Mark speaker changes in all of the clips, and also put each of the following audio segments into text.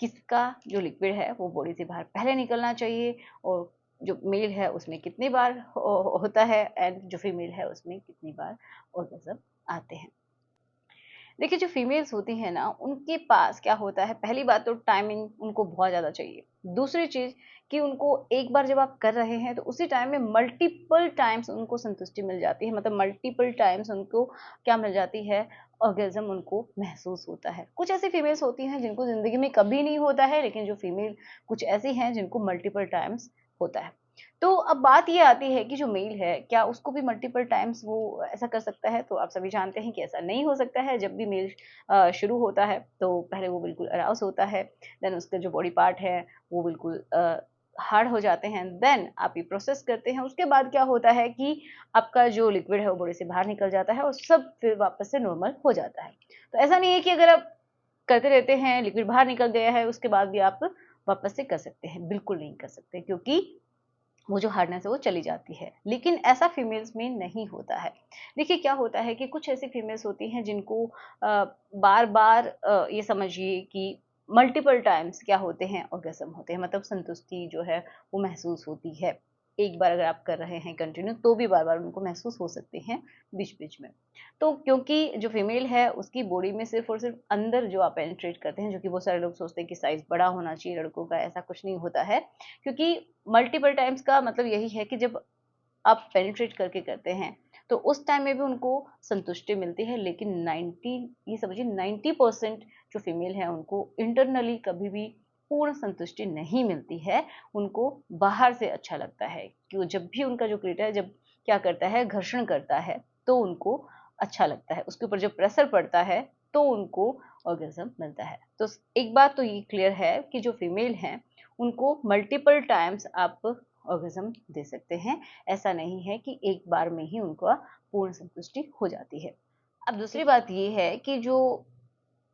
Speaker 1: किसका जो लिक्विड है वो बॉडी से बाहर पहले निकलना चाहिए, और जो मेल है उसमें कितनी बार होता है, एंड जो फीमेल है उसमें कितनी बार ऑर्गेज्म आते हैं। देखिए जो फीमेल्स होती हैं ना, उनके पास क्या होता है, पहली बात तो टाइमिंग उनको बहुत ज़्यादा चाहिए। दूसरी चीज़ कि उनको एक बार जब आप कर रहे हैं तो उसी टाइम में मल्टीपल टाइम्स उनको संतुष्टि मिल जाती है, मतलब मल्टीपल टाइम्स उनको क्या मिल जाती है, ऑर्गेज़म उनको महसूस होता है। कुछ ऐसी फीमेल्स होती हैं जिनको ज़िंदगी में कभी नहीं होता है, लेकिन जो फीमेल कुछ ऐसी हैं जिनको मल्टीपल टाइम्स होता है। तो अब बात ये आती है कि जो मेल है, क्या उसको भी मल्टीपल टाइम्स वो ऐसा कर सकता है? तो आप सभी जानते हैं कि ऐसा नहीं हो सकता है। जब भी मेल शुरू होता है, तो पहले वो बिल्कुल अराउज़ होता है, देन उसका जो बॉडी पार्ट है, वो बिल्कुल हार्ड हो जाते हैं, देन आप ये प्रोसेस करते हैं। उसके बाद क्या होता है कि आपका जो लिक्विड है, वो बॉडी से बाहर निकल जाता है और सब फिर वापस से नॉर्मल हो जाता है। तो ऐसा नहीं है कि अगर आप करते रहते हैं, लिक्विड बाहर निकल गया है, उसके बाद भी आप वापस से कर सकते हैं। बिल्कुल नहीं कर सकते, क्योंकि वो जो हार्डनेस है वो चली जाती है। लेकिन ऐसा फीमेल्स में नहीं होता है। देखिए क्या होता है कि कुछ ऐसी फीमेल्स होती हैं जिनको बार बार ये समझिए कि मल्टीपल टाइम्स क्या होते हैं, ऑर्गेज्म होते हैं, मतलब संतुष्टि जो है वो महसूस होती है। एक बार अगर आप कर रहे हैं कंटिन्यू, तो भी बार बार उनको महसूस हो सकते हैं बीच बीच में। तो क्योंकि जो फीमेल है उसकी बॉडी में सिर्फ और सिर्फ अंदर जो आप पेनिट्रेट करते हैं, जो कि बहुत सारे लोग सोचते हैं कि साइज बड़ा होना चाहिए लड़कों का, ऐसा कुछ नहीं होता है। क्योंकि मल्टीपल टाइम्स का मतलब यही है कि जब आप पेनिट्रेट करके करते हैं, तो उस टाइम में भी उनको संतुष्टि मिलती है, लेकिन 90, ये समझिए 90% जो फीमेल है उनको इंटरनली कभी भी पूर्ण संतुष्टि नहीं मिलती है। उनको बाहर से अच्छा लगता है कि जब भी उनका जो क्लीटोरिस है, जब क्या करता है, घर्षण करता है, तो उनको अच्छा लगता है। उसके ऊपर जब प्रेशर पड़ता है, तो उनको ऑर्गेज्म मिलता है। तो एक बात तो ये क्लियर है कि जो फीमेल हैं, उनको मल्टीपल टाइम्स आप ऑर्गेज्म दे सकते हैं। ऐसा नहीं है कि एक बार में ही उनको पूर्ण संतुष्टि हो जाती है। अब दूसरी बात ये है कि जो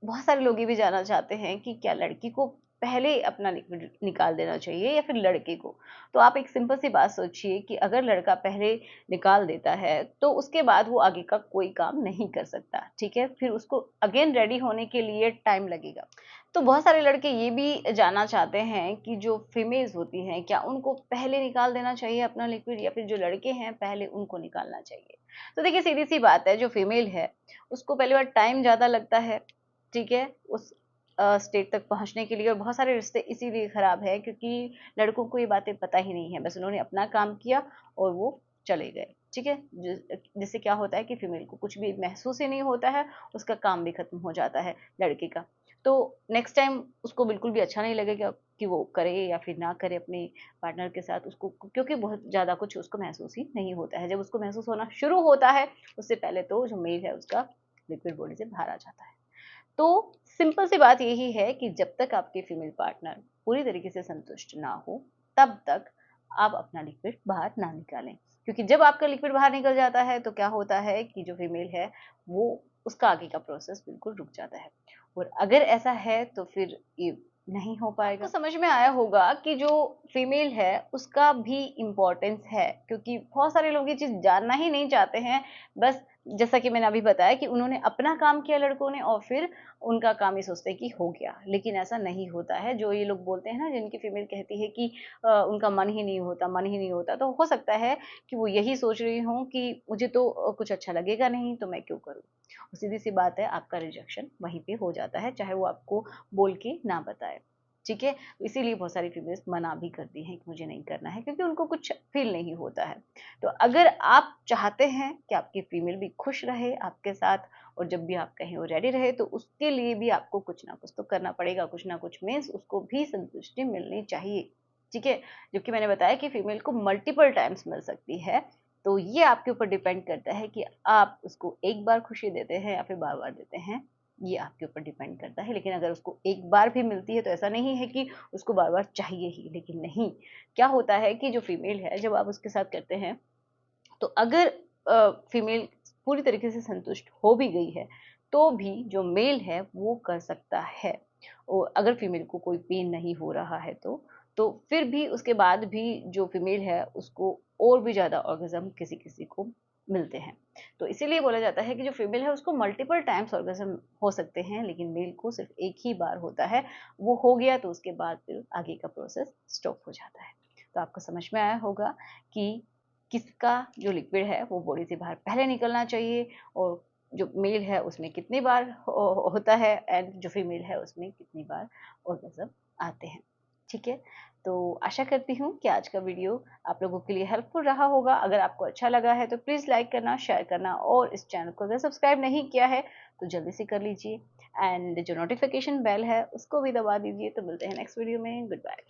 Speaker 1: बहुत सारे लोग ये भी जानना चाहते हैं कि क्या लड़की को पहले अपना लिक्विड निकाल देना चाहिए या फिर लड़के को? तो आप एक सिंपल सी बात सोचिए कि अगर लड़का पहले निकाल देता है, तो उसके बाद वो आगे का कोई काम नहीं कर सकता, ठीक है? फिर उसको अगेन रेडी होने के लिए टाइम लगेगा। तो बहुत सारे लड़के ये भी जानना चाहते हैं कि जो फीमेल्स होती हैं, क्या उनको पहले निकाल देना चाहिए अपना लिक्विड, या फिर जो लड़के हैं पहले उनको निकालना चाहिए? तो देखिए सीधी सी बात है, जो फीमेल है उसको पहली बार टाइम ज़्यादा लगता है, ठीक है, उस स्टेट तक पहुँचने के लिए, और बहुत सारे रिश्ते इसीलिए खराब है क्योंकि लड़कों को ये बातें पता ही नहीं है। बस उन्होंने अपना काम किया और वो चले गए, ठीक है? जिससे क्या होता है कि फीमेल को कुछ भी महसूस ही नहीं होता है, उसका काम भी खत्म हो जाता है लड़के का। तो नेक्स्ट टाइम उसको बिल्कुल भी अच्छा नहीं लगेगा कि वो करे या फिर ना करे अपने पार्टनर के साथ, उसको क्योंकि बहुत ज़्यादा कुछ उसको महसूस ही नहीं होता है। जब उसको महसूस होना शुरू होता है, उससे पहले तो जो मेल है उसका लिक्विड बॉडी से बाहर आ जाता है। तो सिंपल सी बात यही है कि जब तक आपके फीमेल पार्टनर पूरी तरीके से संतुष्ट ना हो, तब तक आप अपना लिक्विड बाहर ना निकालें। क्योंकि जब आपका लिक्विड बाहर निकल जाता है, तो क्या होता है कि जो फीमेल है, वो उसका आगे का प्रोसेस बिल्कुल रुक जाता है। और अगर ऐसा है तो फिर ये नहीं हो पाएगा। तो समझ में आया होगा कि जो फीमेल है उसका भी इम्पोर्टेंस है, क्योंकि बहुत सारे लोग ये चीज़ जानना ही नहीं चाहते हैं। बस जैसा कि मैंने अभी बताया कि उन्होंने अपना काम किया लड़कों ने, और फिर उनका काम ये सोचते हैं कि हो गया, लेकिन ऐसा नहीं होता है। जो ये लोग बोलते हैं ना, जिनकी फीमेल कहती है कि उनका मन ही नहीं होता, मन ही नहीं होता, तो हो सकता है कि वो यही सोच रही हों कि मुझे तो कुछ अच्छा लगेगा नहीं, तो मैं क्यों करूँ? सीधी सी बात है, आपका रिजेक्शन वहीं पे हो जाता है, चाहे वो आपको बोल के ना बताए, ठीक है? तो इसीलिए बहुत सारी फीमेल्स मना भी करती हैं कि मुझे नहीं करना है, क्योंकि उनको कुछ फील नहीं होता है। तो अगर आप चाहते हैं कि आपकी फीमेल भी खुश रहे आपके साथ, और जब भी आप कहें वो रेडी रहे, तो उसके लिए भी आपको कुछ ना कुछ तो करना पड़ेगा। कुछ ना कुछ मीन्स उसको भी संतुष्टि मिलनी चाहिए, ठीक है? जबकि मैंने बताया कि फीमेल को मल्टीपल टाइम्स मिल सकती है। तो ये आपके ऊपर डिपेंड करता है कि आप उसको एक बार खुशी देते हैं या फिर बार-बार देते हैं, ये आपके ऊपर डिपेंड करता है। लेकिन अगर उसको एक बार भी मिलती है, तो ऐसा नहीं है कि उसको बार-बार चाहिए ही, लेकिन नहीं, क्या होता है कि जो फीमेल है, जब आप उसके साथ करते हैं, तो अगर फीमेल पूरी तरीके से संतुष्ट हो भी गई है, तो भी जो मेल है वो कर सकता है। और अगर फीमेल को कोई पेन नहीं हो रहा है, तो फिर भी उसके बाद भी जो फीमेल है उसको और भी ज़्यादा ऑर्गेज़म किसी-किसी को मिलते हैं। तो इसीलिए बोला जाता है कि जो फीमेल है उसको मल्टीपल टाइम्स ऑर्गेज़म हो सकते हैं, लेकिन मेल को सिर्फ एक ही बार होता है। वो हो गया तो उसके बाद फिर आगे का प्रोसेस स्टॉप हो जाता है। तो आपको समझ में आया होगा कि किसका जो लिक्विड है वो बॉडी से बाहर पहले निकलना चाहिए, और जो मेल है उसमें कितनी बार होता है, एंड जो फीमेल है उसमें कितनी बार ऑर्गेज़म आते हैं। ठीक है, तो आशा करती हूँ कि आज का वीडियो आप लोगों के लिए हेल्पफुल रहा होगा। अगर आपको अच्छा लगा है तो प्लीज़ लाइक करना, शेयर करना, और इस चैनल को अगर सब्सक्राइब नहीं किया है तो जल्दी से कर लीजिए, एंड जो नोटिफिकेशन बेल है उसको भी दबा दीजिए। तो मिलते हैं नेक्स्ट वीडियो में। Good bye.